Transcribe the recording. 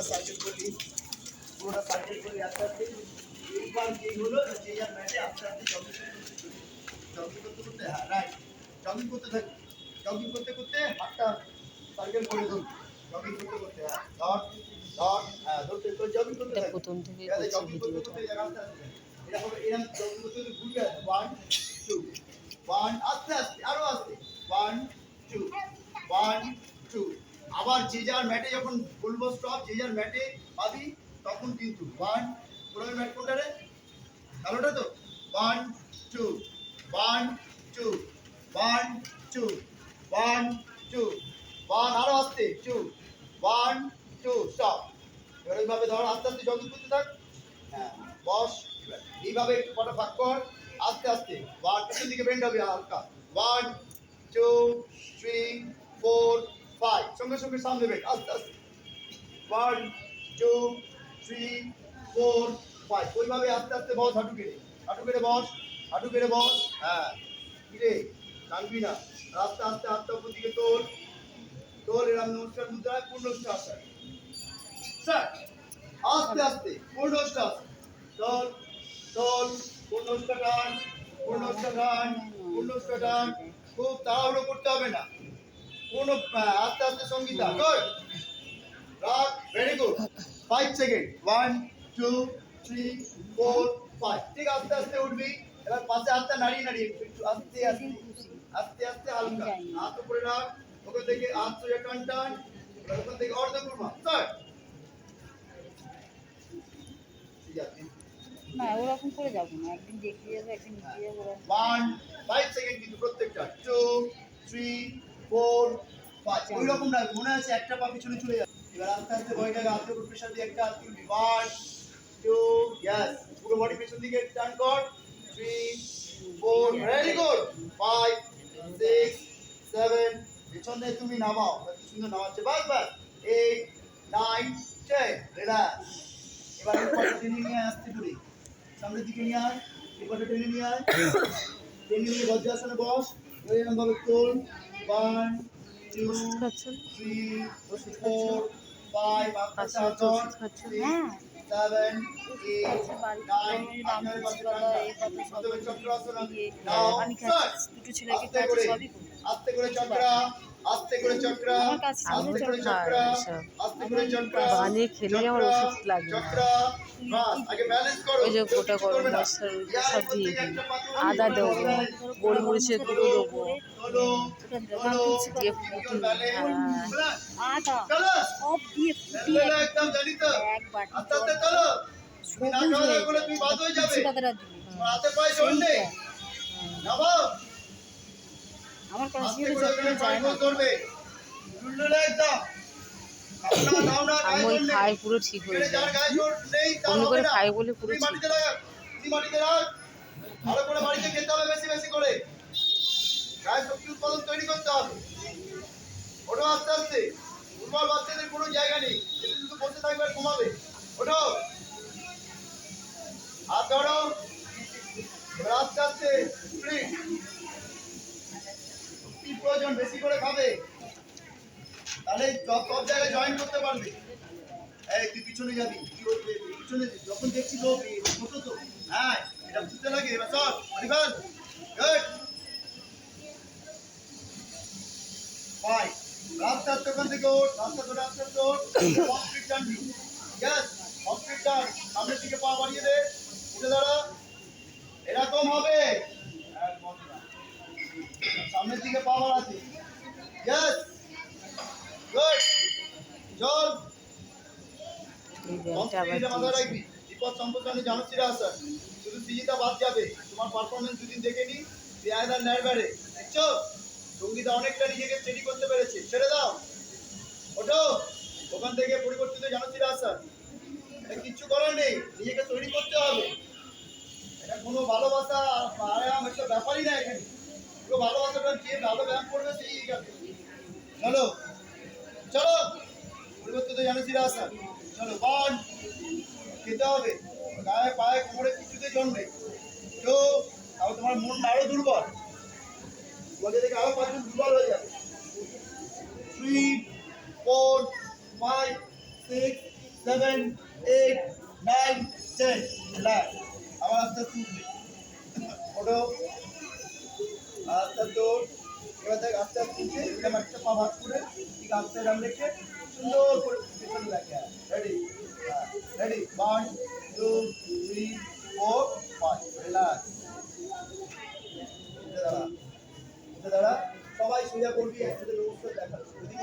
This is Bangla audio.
পুরোটা সার্কেল করলি আস্তে আস্তে। এইবার কি হলো, যে যার ম্যাটে আস্তে আস্তে জগিং করতে করতে, হ্যাঁ রাইট, জগিং করতে থাকি। জগিং করতে করতে হাতটা সার্কেল করে ধরুন, জগিং করতে করতে, হ্যাঁ ধর ধর, হ্যাঁ ধরতে তো জগিং করতে থাকি। প্রথম থেকে জগিং করতে করতে জায়গা আস্তে আস্তে এটা হবে, এরকম জগিং করতে করতে ঘুরবে। 1 2 1, আস্তে আস্তে আরো আস্তে, 1 2 1 2। আবার যে যার ম্যাটে যখন বলবো স্টপ, যে যার ম্যাটে পাবি তখন কিন্তু 1, পুরো ম্যাট কোনটা রে, কালোটা তো, 1 2 1 2 1 2 1 2 1, আরো আস্তে 2 1 2 স্টপ। এবার এইভাবে ধর, আস্তে আস্তে জগিং করতে থাক। হ্যাঁ বস, এইভাবে একটু কটা ভাগ কর আস্তে আস্তে। 1, পিছন দিকে বেন্ড হবে হালকা, 1 2 3 4 5, সঙ্গে সঙ্গে সামনে বেন্ড আস্তে আস্তে, 1 2 3 4 5। ওইভাবে আস্তে আস্তে বস, হাঁটু কেটে বস, হাঁটু কেটে বস। হ্যাঁ কিরে টানবি না, আস্তে আস্তে হাতটা উপর দিকে তোল তোল, এরকম নমস্কার মুদ্রায় পূর্ণ শ্বাস স্যার, আস্তে আস্তে পূর্ণ শ্বাস তোল তোল, পূর্ণ টান, পূর্ণ টান, পূর্ণ টান। খুব তাড়াহুড়ো করতে হবে না, পূর্ণ আস্তে আস্তে সঙ্গীতা। গুড, রাখ, ভেরি গুড। 5 সেকেন্ড, 1 2 3 4 5। ঠিক আস্তে আস্তে উঠবি। এবার পাশে হাতটা নাড়িয়ে নাড়িয়ে একটু আস্তে আস্তে আস্তে আস্তে হালকা হাত উপরে রাখ। ওখান থেকে হাত সোজা টান টান, ওখান থেকে অর্ধ কুর্মা স্যার। না ওরকম করে যাবো না, একদিন দেখতে যাবো একদিন নিতে যাবো। 1 5 সেকেন্ড কিন্তু প্রত্যেকটা, 2 3 4 5। ওই রকম না, মনে আছে একটা পা পিছনে চলে যাবে। এবার আস্তে আস্তে বডিটাকে হাতের উপর প্রেসার দিয়ে একটা হাত তুলবি, 1 2 ইয়েস, পুরো বডি পেছন দিকে টার্ন কর, 3 4 ভেরি গুড, 5 6 7। পেছনে তুমি নামাও, কত সুন্দর নামাচ্ছে, বাস বাস, 8 9 10। রিল্যাক্স। এবার উপরে টেনে নিয়ে আসতে করে সামনের দিকে নিয়ে আয়, এবারে টেনে নিয়ে আয়, টেনে নিয়ে বজ্রাসনে বস। এরকম ভাবে তোল, 1 2 3 4 5, আস্তে আস্তে 7 8 9। আস্তে করে চক্রা, আস্তে করে চক্রা, আস্তে করে চক্রা, আস্তে করে চক্রা, বানিয়ে খেলে আমার ওষুধ লাগে না। চক্রা। বাস, আগে ব্যালেন্স করো। ওই যে গোটা গরম মশলা সব দিয়ে দিই, আদা দেবো, গোলমরিচের গুঁড়ো দেবো, দিয়ে ফুটি, আদা সব দিয়ে ফুটিয়ে একদম জানি তো, আস্তে আস্তে চলো। তুমি না খাওয়া করে তুমি বাদ হয়ে যাবে, হাতে পায়ে জোর নেই, নামো। আমার কাছে আমি ওই খাই পুরো ঠিক হয়ে যায়, অন্য করে খাই বলে পুরো ঠিক। ভালো করে বাড়িতে খেতে হবে, বেশি বেশি করে গায়ে শক্তি উৎপাদন তৈরি করতে হবে। ওঠো আস্তে আস্তে, দুর্বল বাচ্চাদের কোনো জায়গা নেই, এদের শুধু বসে থাকবে আর ঘুমাবে। ওঠো, হাত ধরো, এবার আস্তে আস্তে প্রয়োজন, বেশি করে খাবে, তাহলে সব জায়গায় জয়েন করতে পারবে। এই তুই পিছনে যাবি, পিছনে যখন দেখছি লোক ছোট তো, হ্যাঁ এটা বুঝতে লাগে। এবার সব গুড, ফাইন, রাস্তা ওখান থেকে ওঠ, রাস্তা ধরে আস্তে আস্তে ওঠ, কমপ্লিট টানবি, ইয়েস কমপ্লিট টান, সামনের দিকে পা বাড়িয়ে দে, উঠে দাঁড়া, এরকম হবে, সামনের দিকে পা বাড়াতে, ইয়েস গুড, চল। মাথায় রাখবি, বিপদ সম্পর্কে জানছিরা আসার, শুধু সিজিটা বাদ যাবে। তোমার পারফরমেন্স দুদিন দেখে নি, বেআইদার নেড়বারে দেখছো, সঙ্গীতা অনেকটা নিজেকে স্টেডি করতে পেরেছে, ছেড়ে দাও, ওঠো, ওখান থেকে পরিবর্তিত জানছিরা আসার, এটা কিচ্ছু করার নেই, নিজেকে তৈরি করতে হবে। এটা কোনো ভালোবাসা আরাম একটা ব্যাপারই না এখানে, পুরো ভালোবাসাটা যে ভালো ব্যায়াম করবে সেই যাবে। চলো চলো, পরিবর্তিত জানছিরা আসার, চলো 1 খেতে হবে, গায়ে পায়ে কোমরে কিছুতে জন্মে, তো তাও তোমার মনটা আরো দুর্বল, তোমাকে দেখে আরো 5 জন দুর্বল হয়ে যাবে। 3 4 5 6 7 8 9 10 রিল্যাক্স আবার আস্তে আস্তে উঠবে ওঠো আস্তে আস্তে ওঠ এবার দেখ আস্তে আস্তে উঠে এরকম একটা পা ভাগ করে ঠিক আস্তে ডান রেখে সুন্দর করে পেছনে রাখে রেডি রেডি 1 2 3 4 5 রিল্যাক্স দাঁড়া দাঁড়া সবাই সোজা করবি একসাথে ব্যবস্থা দেখা যদি